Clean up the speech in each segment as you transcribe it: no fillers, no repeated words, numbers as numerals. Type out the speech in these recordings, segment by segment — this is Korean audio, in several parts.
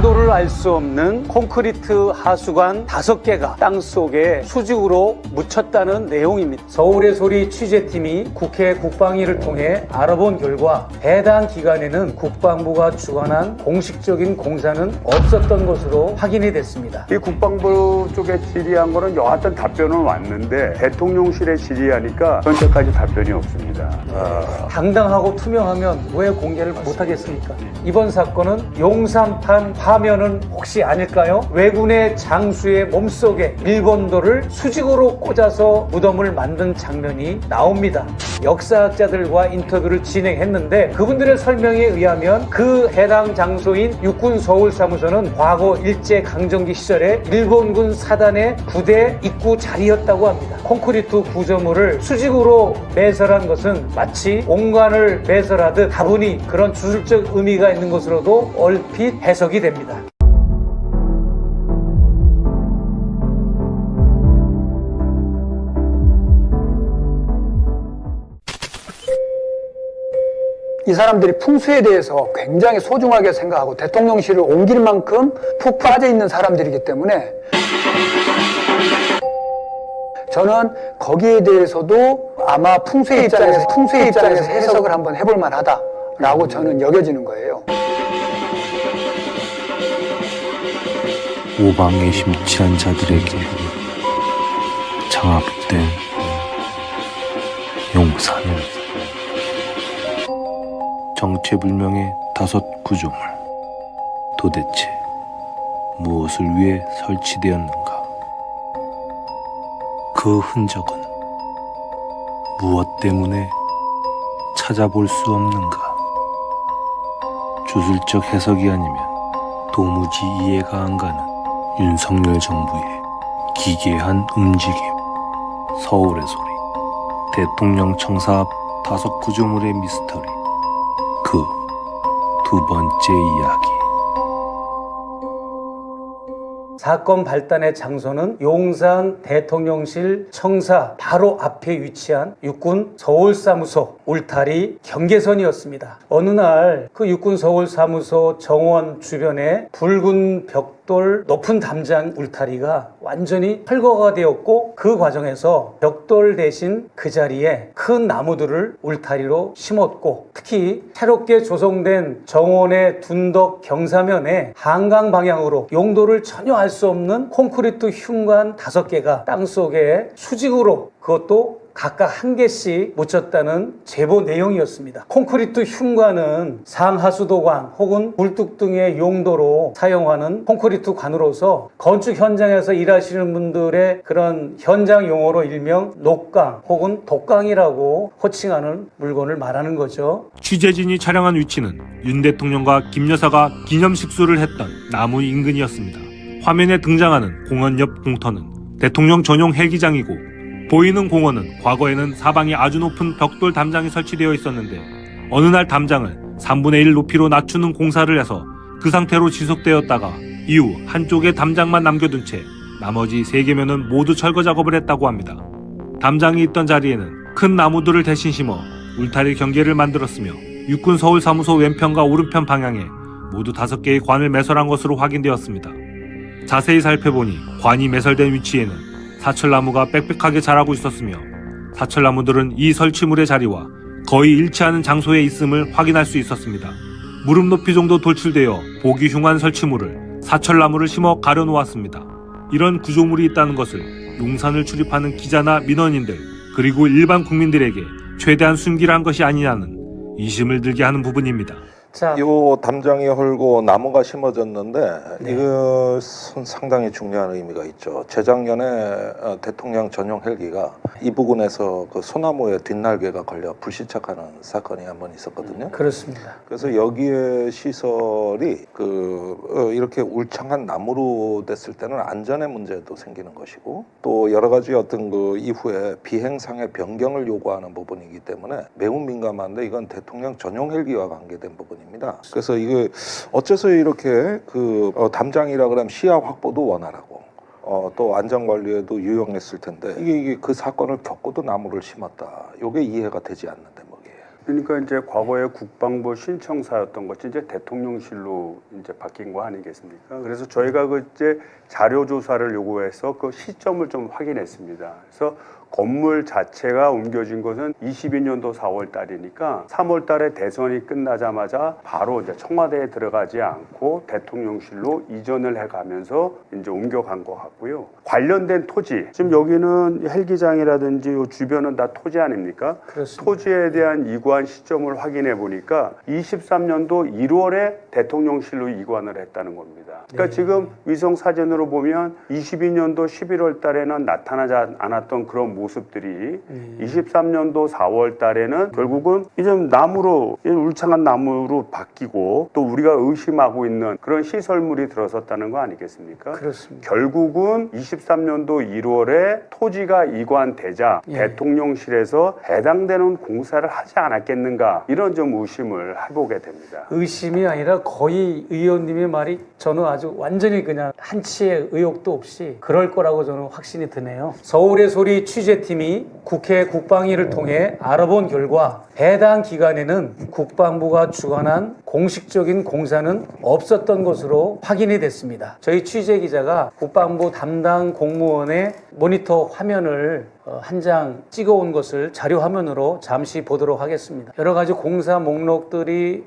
용도를 알 수 없는 콘크리트 하수관 5개가 땅속에 수직으로 묻혔다는 내용입니다. 서울의 소리 취재팀이 국회 국방위를 통해 알아본 결과 해당 기간에는 국방부가 주관한 공식적인 공사는 없었던 것으로 확인이 됐습니다. 이 국방부 쪽에 질의한 거는 여하튼 답변은 왔는데 대통령실에 질의하니까 현재까지 답변이 없습니다. 당당하고 투명하면 왜 공개를 못하겠습니까? 이번 사건은 용산판 파면은 혹시 아닐까요? 왜군의 장수의 몸속에 일본도를 수직으로 꽂아서 무덤을 만든 장면이 나옵니다. 역사학자들과 인터뷰를 진행했는데 그분들의 설명에 의하면 그 해당 장소인 육군 서울사무소는 과거 일제강점기 시절에 일본군 사단의 부대 입구 자리였다고 합니다. 콘크리트 구조물을 수직으로 매설한 것은 마치 옹관을 매설하듯 다분히 그런 주술적 의미가 있는 것으로도 얼핏 해석이 됩니다. 이 사람들이 풍수에 대해서 굉장히 소중하게 생각하고 대통령실을 옮길 만큼 푹 빠져 있는 사람들이기 때문에 저는 거기에 대해서도 아마 풍수의 입장에서 해석을 한번 해볼 만하다라고 저는 여겨지는 거예요. 오방에 심취한 자들에게 장악된 용산. 정체불명의 5 구조물. 도대체 무엇을 위해 설치되었는가? 그 흔적은 무엇 때문에 찾아볼 수 없는가? 주술적 해석이 아니면 도무지 이해가 안 가는 윤석열 정부의 기괴한 움직임. 서울의 소리. 대통령 청사 앞 5 구조물의 미스터리. 그 2번째 이야기. 사건 발단의 장소는 용산 대통령실 청사 바로 앞에 위치한 육군 서울사무소 울타리 경계선이었습니다. 어느 날 그 육군 서울사무소 정원 주변에 붉은 벽돌 높은 담장 울타리가 완전히 철거가 되었고 그 과정에서 벽돌 대신 그 자리에 큰 나무들을 울타리로 심었고 특히 새롭게 조성된 정원의 둔덕 경사면에 한강 방향으로 용도를 전혀 알 수 없는 콘크리트 흉관 5개가 땅속에 수직으로 그것도 각각 1개씩 묻혔다는 제보 내용이었습니다. 콘크리트 흉관은 상하수도관 혹은 굴뚝 등의 용도로 사용하는 콘크리트 관으로서 건축 현장에서 일하시는 분들의 그런 현장 용어로 일명 녹강 혹은 독강이라고 호칭하는 물건을 말하는 거죠. 취재진이 촬영한 위치는 윤 대통령과 김 여사가 기념식수를 했던 나무 인근이었습니다. 화면에 등장하는 공원 옆 공터는 대통령 전용 헬기장이고 보이는 공원은 과거에는 사방이 아주 높은 벽돌 담장이 설치되어 있었는데 어느 날 담장을 3분의 1 높이로 낮추는 공사를 해서 그 상태로 지속되었다가 이후 한쪽에 담장만 남겨둔 채 나머지 3개면은 모두 철거 작업을 했다고 합니다. 담장이 있던 자리에는 큰 나무들을 대신 심어 울타리 경계를 만들었으며 육군 서울사무소 왼편과 오른편 방향에 모두 5개의 관을 매설한 것으로 확인되었습니다. 자세히 살펴보니 관이 매설된 위치에는 사철나무가 빽빽하게 자라고 있었으며 사철나무들은 이 설치물의 자리와 거의 일치하는 장소에 있음을 확인할 수 있었습니다. 무릎 높이 정도 돌출되어 보기 흉한 설치물을 사철나무를 심어 가려놓았습니다. 이런 구조물이 있다는 것을 용산을 출입하는 기자나 민원인들 그리고 일반 국민들에게 최대한 숨기려 한 것이 아니냐는 의심을 들게 하는 부분입니다. 요 담장이 헐고 나무가 심어졌는데 이것은 상당히 중요한 의미가 있죠. 재작년에 대통령 전용 헬기가 이 부근에서 그 소나무에 뒷날개가 걸려 불시착하는 사건이 한번 있었거든요. 그렇습니다. 그래서 여기에 시설이 이렇게 울창한 나무로 됐을 때는 안전의 문제도 생기는 것이고 또 여러 가지 어떤 그 이후에 비행상의 변경을 요구하는 부분이기 때문에 매우 민감한데 이건 대통령 전용 헬기와 관계된 부분입니다. 그래서 이게 어째서 이렇게 담장이라 그러면 시야 확보도 원활하고 또 안전관리에도 유용했을 텐데 이게 그 사건을 겪고도 나무를 심었다. 이게 이해가 되지 않는 대목이에요. 그러니까 이제 과거에 국방부 신청사였던 것이 이제 대통령실로 이제 바뀐 거 아니겠습니까? 그래서 저희가 그때 자료 조사를 요구해서 그 시점을 좀 확인했습니다. 그래서 건물 자체가 옮겨진 것은 22년도 4월 달이니까 3월 달에 대선이 끝나자마자 바로 이제 청와대에 들어가지 않고 대통령실로 이전을 해가면서 이제 옮겨간 것 같고요. 관련된 토지, 지금 여기는 헬기장이라든지 요 주변은 다 토지 아닙니까? 그렇습니다. 토지에 대한 이관 시점을 확인해 보니까 23년도 1월에 대통령실로 이관을 했다는 겁니다. 그러니까 지금 위성 사진으로 보면 22년도 11월 달에는 나타나지 않았던 그런 모습들이 23년도 4월 달에는 결국은 이제 나무로, 울창한 나무로 바뀌고 또 우리가 의심하고 있는 그런 시설물이 들어섰다는 거 아니겠습니까? 그렇습니다. 결국은 23년도 1월에 토지가 이관되자 대통령실에서 해당되는 공사를 하지 않았겠는가, 이런 좀 의심을 해보게 됩니다. 의심이 아니라 거의 의원님의 말이 저는 아주 완전히 그냥 한치의 의혹도 없이 그럴 거라고 저는 확신이 드네요. 서울의 소리 취재팀이 국회 국방위를 통해 알아본 결과 해당 기간에는 국방부가 주관한 공식적인 공사는 없었던 것으로 확인이 됐습니다. 저희 취재기자가 국방부 담당 공무원의 모니터 화면을 한 장 찍어온 것을 자료 화면으로 잠시 보도록 하겠습니다. 여러 가지 공사 목록들이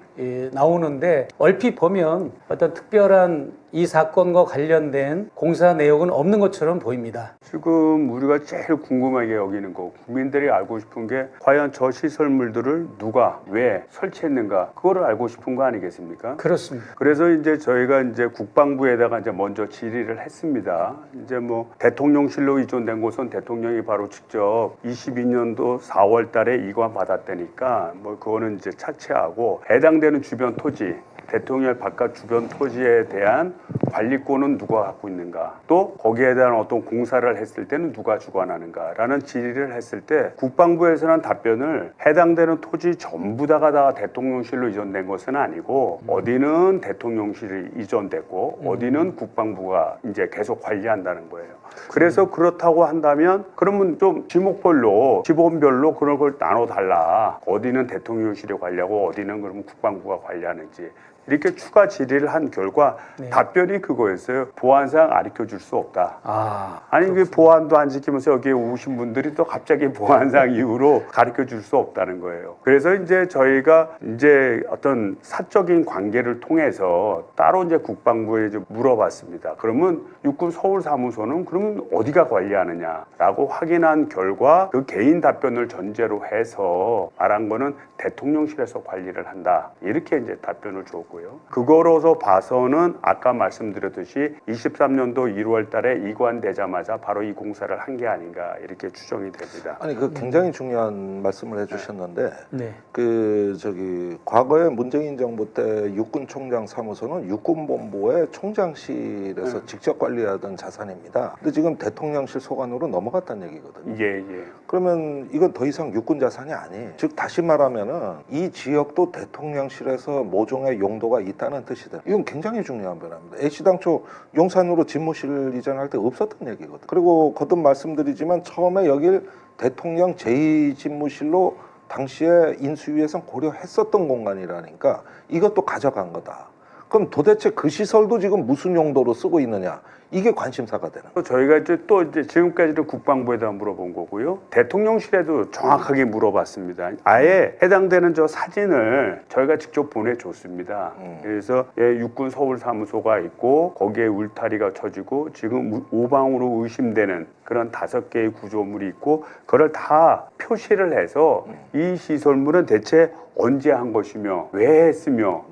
나오는데 얼핏 보면 어떤 특별한 이 사건과 관련된 공사 내용은 없는 것처럼 보입니다. 지금 우리가 제일 궁금하게 여기는 거, 국민들이 알고 싶은 게 과연 저 시설물들을 누가 왜 설치했는가, 그거를 알고 싶은 거 아니겠습니까? 그렇습니다. 그래서 이제 저희가 이제 국방부에다가 이제 먼저 질의를 했습니다. 이제 뭐 대통령실로 이전된 곳은 대통령이 바로 직접 22년도 4월 달에 이관 받았다니까 뭐 그거는 이제 차치하고, 해당되는 주변 토지, 대통령 바깥 주변 토지에 대한 관리권은 누가 갖고 있는가, 또 거기에 대한 어떤 공사를 했을 때는 누가 주관하는가라는 질의를 했을 때 국방부에서는 답변을 해당되는 토지 전부 다가 다 대통령실로 이전된 것은 아니고 어디는 대통령실이 이전됐고 어디는 국방부가 이제 계속 관리한다는 거예요. 그래서 그렇다고 한다면 그러면 좀 지목별로, 지번별로 그런 걸 나눠달라. 어디는 대통령실이 관리하고 어디는 그러면 국방부가 관리하는지, 이렇게 추가 질의를 한 결과 답변이 그거였어요. 보안상 가르쳐줄 수 없다. 아니 그 보안도 안 지키면서 여기에 오신 분들이 또 갑자기 보안상 이유로 가르쳐줄 수 없다는 거예요. 그래서 이제 저희가 이제 어떤 사적인 관계를 통해서 따로 이제 국방부에 이제 물어봤습니다. 그러면 육군 서울 사무소는 그러면 어디가 관리하느냐라고 확인한 결과 그 개인 답변을 전제로 해서 말한 거는 대통령실에서 관리를 한다, 이렇게 이제 답변을 줬고요. 그거로서 봐서는 아까 말씀드렸듯이 23년도 1월 달에 이관되자마자 바로 이 공사를 한 게 아닌가, 이렇게 추정이 됩니다. 아니 그 굉장히 중요한 말씀을 해주셨는데 네. 그 저기 과거에 문재인 정부 때 육군 총장 사무소는 육군본부의 총장실에서 직접 관리하던 자산입니다. 근데 지금 대통령실 소관으로 넘어갔다는 얘기거든요. 예. 그러면 이건 더 이상 육군 자산이 아니에요. 즉 다시 말하면은 이 지역도 대통령실에서 모종의 용도가 있다는 뜻이다. 이건 굉장히 중요한 변화입니다. 애시당초 용산으로 집무실 이전할 때 없었던 얘기거든. 그리고 거듭 말씀드리지만 처음에 여길 대통령 제2집무실로 당시에 인수위에선 고려했었던 공간이라니까 이것도 가져간 거다. 그럼 도대체 그 시설도 지금 무슨 용도로 쓰고 있느냐, 이게 관심사가 되는 거예요. 저희가 이제 또 이제 지금까지도 국방부에다 물어본 거고요. 대통령실에도 정확하게 물어봤습니다. 아예 해당되는 저 사진을 저희가 직접 보내줬습니다. 그래서 육군 서울 사무소가 있고 거기에 울타리가 쳐지고 지금 오방으로 의심되는 그런 5개의 구조물이 있고 그걸 다 표시를 해서 이 시설물은 대체 언제 한 것이며 왜 했으며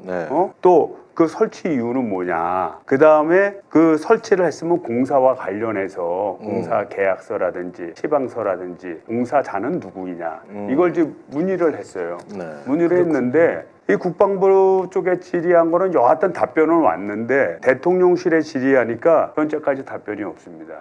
또 그 설치 이유는 뭐냐, 그 다음에 그 설치를 했으면 공사와 관련해서 공사 계약서라든지 시방서라든지 공사자는 누구이냐, 이걸 지금 문의를 했어요. 문의를 했는데 이 국방부 쪽에 질의한 거는 여하튼 답변은 왔는데 대통령실에 질의하니까 현재까지 답변이 없습니다.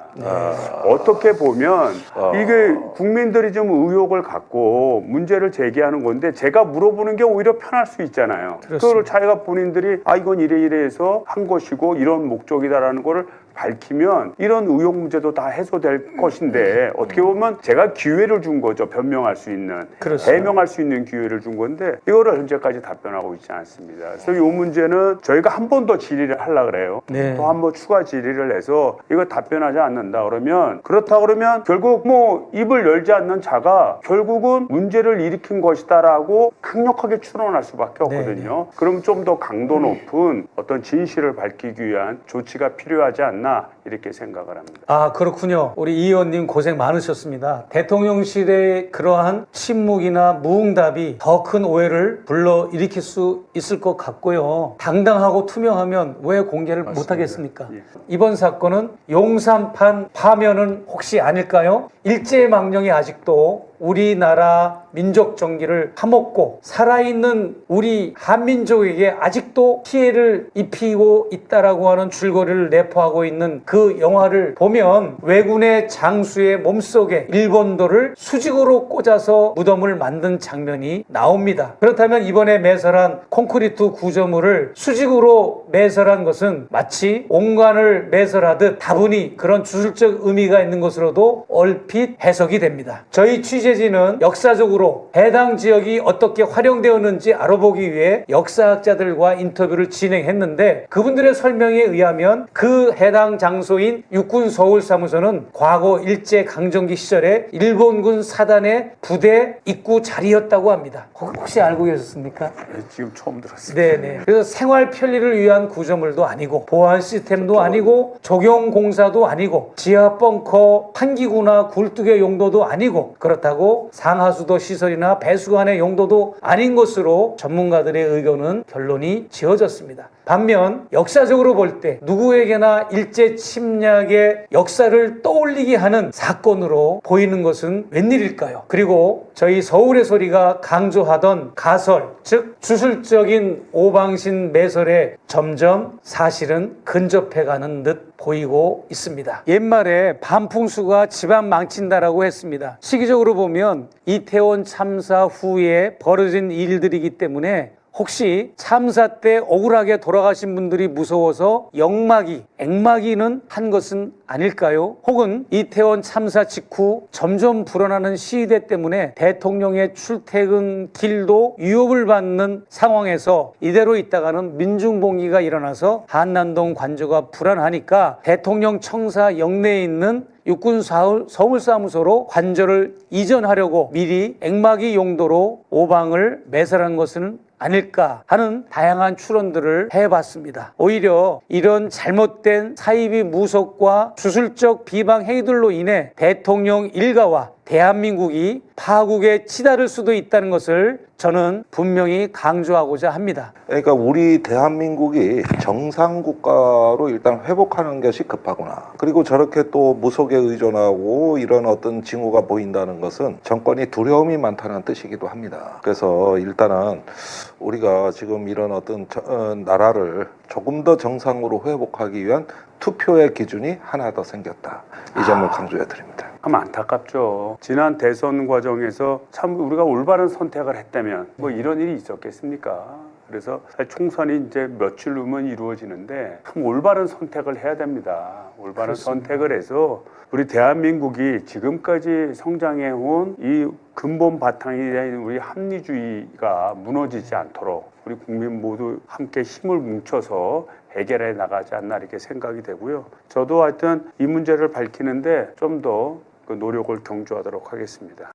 어떻게 보면 이게 국민들이 좀 의혹을 갖고 문제를 제기하는 건데 제가 물어보는 게 오히려 편할 수 있잖아요. 그걸 자기가 본인들이 이건 이래 해서 한 것이고 이런 목적이다라는 거를 밝히면 이런 의혹 문제도 다 해소될 것인데 어떻게 보면 제가 기회를 준 거죠. 변명할 수 있는, 그렇죠. 해명할 수 있는 기회를 준 건데 이거를 현재까지 답변하고 있지 않습니다. 그래서 이 문제는 저희가 한 번 더 질의를 하려고 그래요. 네. 또 한 번 추가 질의를 해서 이거 답변하지 않는다 그러면 그렇다 그러면 결국 뭐 입을 열지 않는 자가 결국은 문제를 일으킨 것이다라고 강력하게 추론할 수밖에 없거든요. 그럼 좀 더 강도 높은 어떤 진실을 밝히기 위한 조치가 필요하지 않나 이렇게 생각을 합니다. 아, 그렇군요. 우리 이 의원님 고생 많으셨습니다. 대통령실의 그러한 침묵이나 무응답이 더 큰 오해를 불러일으킬 수 있을 것 같고요. 당당하고 투명하면 왜 공개를 못하겠습니까? 예. 이번 사건은 용산판 파면은 혹시 아닐까요? 일제망령이 아직도 우리나라 민족 정기를 파먹고 살아있는 우리 한민족에게 아직도 피해를 입히고 있다라고 하는 줄거리를 내포하고 있는 그 영화를 보면 왜군의 장수의 몸속에 일본도를 수직으로 꽂아서 무덤을 만든 장면이 나옵니다. 그렇다면 이번에 매설한 콘크리트 구조물을 수직으로 매설한 것은 마치 옹관을 매설하듯 다분히 그런 주술적 의미가 있는 것으로도 얼핏 해석이 됩니다. 저희 취재진은 역사적으로 해당 지역이 어떻게 활용되었는지 알아보기 위해 역사학자들과 인터뷰를 진행했는데 그분들의 설명에 의하면 그 해당 장소인 육군 서울사무소는 과거 일제강점기 시절에 일본군 사단의 부대 입구 자리였다고 합니다. 혹시 알고 계셨습니까? 네, 지금 처음 들었습니다. 네네. 그래서 생활 편리를 위한 구조물도 아니고 보안 시스템도 아니고 조경공사도 아니고 지하 벙커 판기구나 굴뚝의 용도도 아니고 그렇다고 상하수도 시설이나 배수관의 용도도 아닌 것으로 전문가들의 의견은 결론이 지어졌습니다. 반면 역사적으로 볼 때 누구에게나 일제 침략의 역사를 떠올리게 하는 사건으로 보이는 것은 웬일일까요? 그리고 저희 서울의 소리가 강조하던 가설, 즉 주술적인 오방신 매설에 점점 사실은 근접해가는 듯 보이고 있습니다. 옛말에 반풍수가 집안 망친다라고 했습니다. 시기적으로 보면 이태원 참사 후에 벌어진 일들이기 때문에 혹시 참사 때 억울하게 돌아가신 분들이 무서워서 영마기, 액마기는 한 것은 아닐까요? 혹은 이태원 참사 직후 점점 불어나는 시위대 때문에 대통령의 출퇴근 길도 위협을 받는 상황에서 이대로 있다가는 민중봉기가 일어나서 한남동 관저가 불안하니까 대통령 청사 영내에 있는 육군 서울사무소로 관저를 이전하려고 미리 액마기 용도로 오방을 매설한 것은 아닐까 하는 다양한 추론들을 해봤습니다. 오히려 이런 잘못된 사이비 무속과 주술적 비방 행위들로 인해 대통령 일가와 대한민국이 파국에 치달을 수도 있다는 것을 저는 분명히 강조하고자 합니다. 그러니까 우리 대한민국이 정상국가로 일단 회복하는 것이 급하구나. 그리고 저렇게 또 무속에 의존하고 이런 어떤 징후가 보인다는 것은 정권이 두려움이 많다는 뜻이기도 합니다. 그래서 일단은 우리가 지금 이런 어떤 나라를 조금 더 정상으로 회복하기 위한 투표의 기준이 하나 더 생겼다. 이 점을 강조해 드립니다. 참 안타깝죠. 지난 대선 과정에서 참 우리가 올바른 선택을 했다면 뭐 이런 일이 있었겠습니까? 그래서 총선이 이제 며칠 후면 이루어지는데 참 올바른 선택을 해야 됩니다. 올바른 그렇습니다. 선택을 해서 우리 대한민국이 지금까지 성장해온 이 근본 바탕이 된 우리 합리주의가 무너지지 않도록 우리 국민 모두 함께 힘을 뭉쳐서 해결해 나가지 않나 이렇게 생각이 되고요. 저도 하여튼 이 문제를 밝히는데 좀 더 그 노력을 경주하도록 하겠습니다.